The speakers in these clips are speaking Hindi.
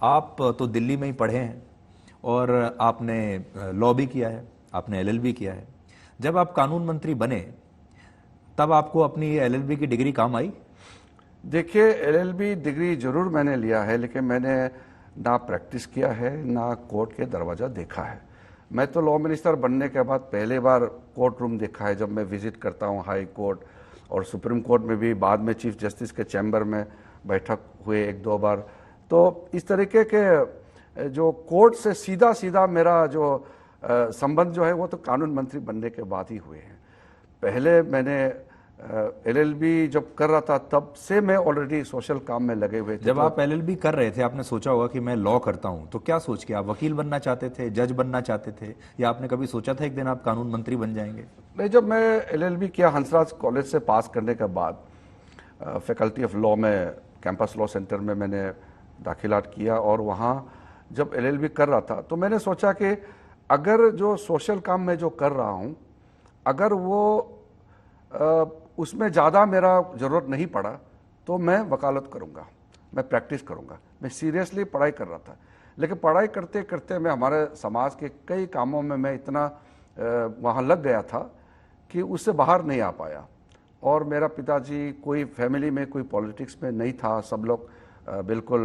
आप तो दिल्ली में ही पढ़े हैं और आपने लॉ भी किया है, आपने एलएलबी किया है। जब आप कानून मंत्री बने तब आपको अपनी एलएलबी की डिग्री काम आई? देखिए, एलएलबी डिग्री जरूर मैंने लिया है, लेकिन मैंने ना प्रैक्टिस किया है ना कोर्ट के दरवाज़ा देखा है। मैं तो लॉ मिनिस्टर बनने के बाद पहले बार कोर्ट रूम देखा है, जब मैं विजिट करता हूँ हाई कोर्ट और सुप्रीम कोर्ट में भी। बाद में चीफ जस्टिस के चैम्बर में बैठक हुए एक दो बार। तो इस तरीके के जो कोर्ट से सीधा सीधा मेरा जो संबंध जो है वो तो कानून मंत्री बनने के बाद ही हुए हैं। पहले मैंने एलएलबी जब कर रहा था तब से मैं ऑलरेडी सोशल काम में लगे हुए थे। जब आप एलएलबी कर रहे थे आपने सोचा होगा कि मैं लॉ करता हूं, तो क्या सोच के आप वकील बनना चाहते थे, जज बनना चाहते थे, या आपने कभी सोचा था एक दिन आप कानून मंत्री बन जाएंगे? नहीं, जब मैं एलएलबी किया हंसराज कॉलेज से पास करने के बाद फैकल्टी ऑफ लॉ में कैंपस लॉ सेंटर में मैंने दाखिला किया, और वहाँ जब एलएलबी कर रहा था तो मैंने सोचा कि अगर जो सोशल काम में जो कर रहा हूँ, अगर वो उसमें ज़्यादा मेरा ज़रूरत नहीं पड़ा तो मैं वकालत करूँगा, मैं प्रैक्टिस करूँगा। मैं सीरियसली पढ़ाई कर रहा था, लेकिन पढ़ाई करते करते मैं हमारे समाज के कई कामों में मैं इतना वहाँ लग गया था कि उससे बाहर नहीं आ पाया। और मेरा पिताजी कोई फैमिली में कोई पॉलिटिक्स में नहीं था, सब लोग बिल्कुल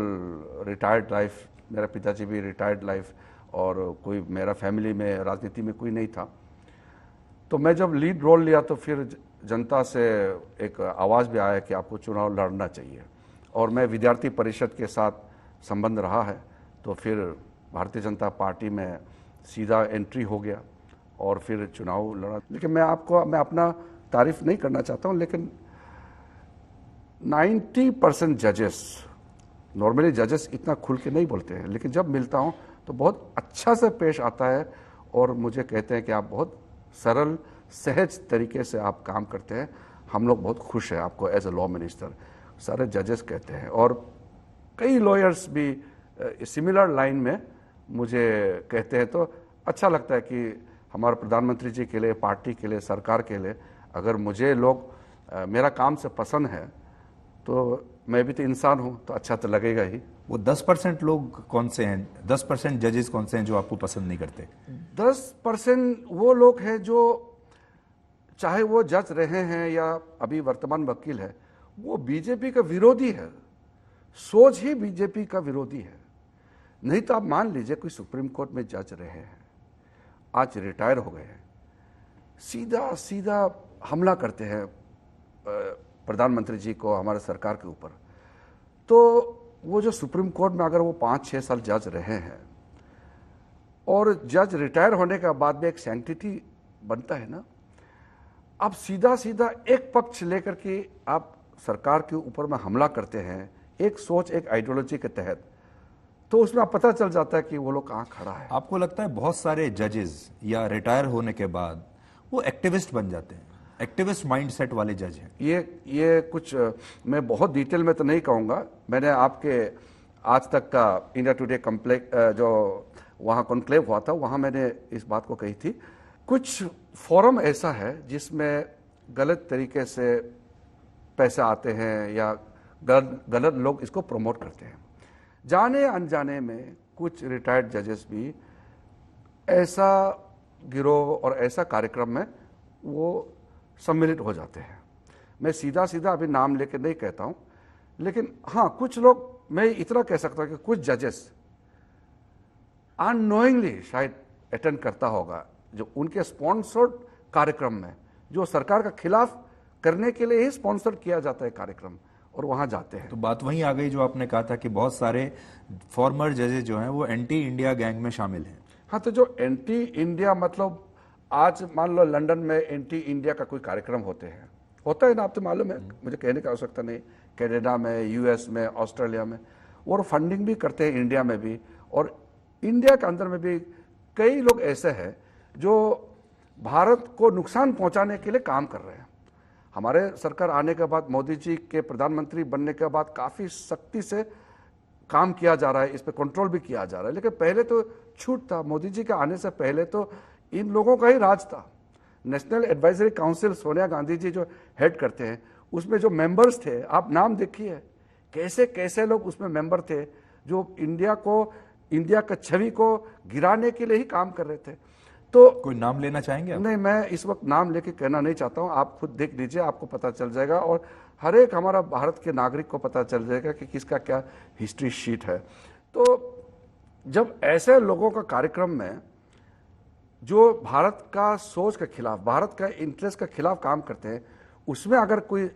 रिटायर्ड लाइफ, मेरा पिताजी भी रिटायर्ड लाइफ, और कोई मेरा फैमिली में राजनीति में कोई नहीं था। तो मैं जब लीड रोल लिया तो फिर जनता से एक आवाज़ भी आया कि आपको चुनाव लड़ना चाहिए, और मैं विद्यार्थी परिषद के साथ संबंध रहा है, तो फिर भारतीय जनता पार्टी में सीधा एंट्री हो गया और फिर चुनाव लड़ा। लेकिन मैं अपना तारीफ नहीं करना चाहता हूँ, लेकिन 90% जजेस, नॉर्मली जजेस इतना खुल के नहीं बोलते हैं, लेकिन जब मिलता हूँ तो बहुत अच्छा से पेश आता है, और मुझे कहते हैं कि आप बहुत सरल सहज तरीके से आप काम करते हैं, हम लोग बहुत खुश हैं आपको एज ए लॉ मिनिस्टर, सारे जजेस कहते हैं। और कई लॉयर्स भी सिमिलर लाइन में मुझे कहते हैं, तो अच्छा लगता है कि हमारे प्रधानमंत्री जी के लिए, पार्टी के लिए, सरकार के लिए अगर मुझे लोग मेरा काम से पसंद है, तो मैं भी तो इंसान हूँ, तो अच्छा तो लगेगा ही। वो 10% लोग कौन से हैं, 10% जजेस कौन से हैं जो आपको पसंद नहीं करते? 10% वो लोग हैं जो, चाहे वो जज रहे हैं या अभी वर्तमान वकील है, वो बीजेपी का विरोधी है, सोच ही बीजेपी का विरोधी है। नहीं तो आप मान लीजिए कोई सुप्रीम कोर्ट में जज रहे हैं, आज रिटायर हो गए हैं, सीधा सीधा हमला करते हैं प्रधानमंत्री जी को, हमारे सरकार के ऊपर। तो वो जो सुप्रीम कोर्ट में अगर वो 5-6 साल जज रहे हैं, और जज रिटायर होने के बाद में एक सैंक्टिटी बनता है ना, आप सीधा सीधा एक पक्ष लेकर के आप सरकार के ऊपर में हमला करते हैं, एक सोच, एक आइडियोलॉजी के तहत, तो उसमें आप पता चल जाता है कि वो लोग कहाँ खड़ा है। आपको लगता है बहुत सारे जजेस या रिटायर होने के बाद वो एक्टिविस्ट बन जाते हैं, एक्टिविस्ट माइंडसेट वाले जज हैं? ये कुछ मैं बहुत डिटेल में तो नहीं कहूँगा। मैंने आपके आज तक का इंडिया टुडे जो वहाँ कॉन्क्लेव हुआ था, वहाँ मैंने इस बात को कही थी। कुछ फोरम ऐसा है जिसमें गलत तरीके से पैसे आते हैं या गलत लोग इसको प्रमोट करते हैं। जाने अनजाने में कुछ रिटायर्ड जजेस भी ऐसा गिरोह और ऐसा कार्यक्रम में वो सम्मिलित हो जाते हैं। मैं सीधा सीधा अभी नाम लेके नहीं कहता हूँ, लेकिन हाँ, कुछ लोग, मैं इतना कह सकता हूँ कि कुछ जजेस अननोइंगली शायद अटेंड करता होगा, जो उनके स्पॉन्सर्ड कार्यक्रम में, जो सरकार का खिलाफ करने के लिए ही स्पॉन्सर किया जाता है कार्यक्रम, और वहां जाते हैं। तो बात वहीं आ गई जो आपने कहा था कि बहुत सारे फॉर्मर जजेस जो हैं वो एंटी इंडिया गैंग में शामिल हैं। हाँ, तो जो एंटी इंडिया, मतलब आज मान लो लंदन में एंटी इंडिया का कोई कार्यक्रम होता है ना, आप तो मालूम है, मुझे कहने की आवश्यकता नहीं। कनाडा में, यूएस में, ऑस्ट्रेलिया में, और फंडिंग भी करते हैं इंडिया में भी, और इंडिया के अंदर में भी कई लोग ऐसे हैं जो भारत को नुकसान पहुंचाने के लिए काम कर रहे हैं। हमारे सरकार आने के बाद, मोदी जी के प्रधानमंत्री बनने के बाद काफ़ी सख्ती से काम किया जा रहा है, इस पर कंट्रोल भी किया जा रहा है। लेकिन पहले तो छूट था, मोदी जी के आने से पहले तो इन लोगों का ही राज था। National advisory council Sonia Gandhi ji जो हेड करते हैं, उसमें जो मेंबर्स थे, आप नाम देखिए कैसे कैसे लोग उसमें मेंबर थे, जो इंडिया का छवि को गिराने के लिए ही काम कर रहे थे। तो कोई नाम लेना चाहेंगे आप? नहीं, मैं इस वक्त नाम लेके कहना नहीं चाहता हूं, आप खुद देख लीजिए, आपको पता चल जाएगा और हर एक हमारा भारत के नागरिक को पता चल जाएगा कि किसका क्या हिस्ट्री शीट है। तो जब ऐसे लोगों का कार्यक्रम में जो भारत का सोच के खिलाफ, भारत का इंटरेस्ट के खिलाफ काम करते हैं, उसमें अगर कोई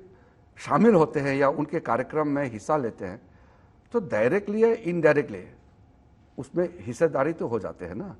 शामिल होते हैं या उनके कार्यक्रम में हिस्सा लेते हैं, तो डायरेक्टली या इनडायरेक्टली उसमें हिस्सेदारी तो हो जाते हैं ना।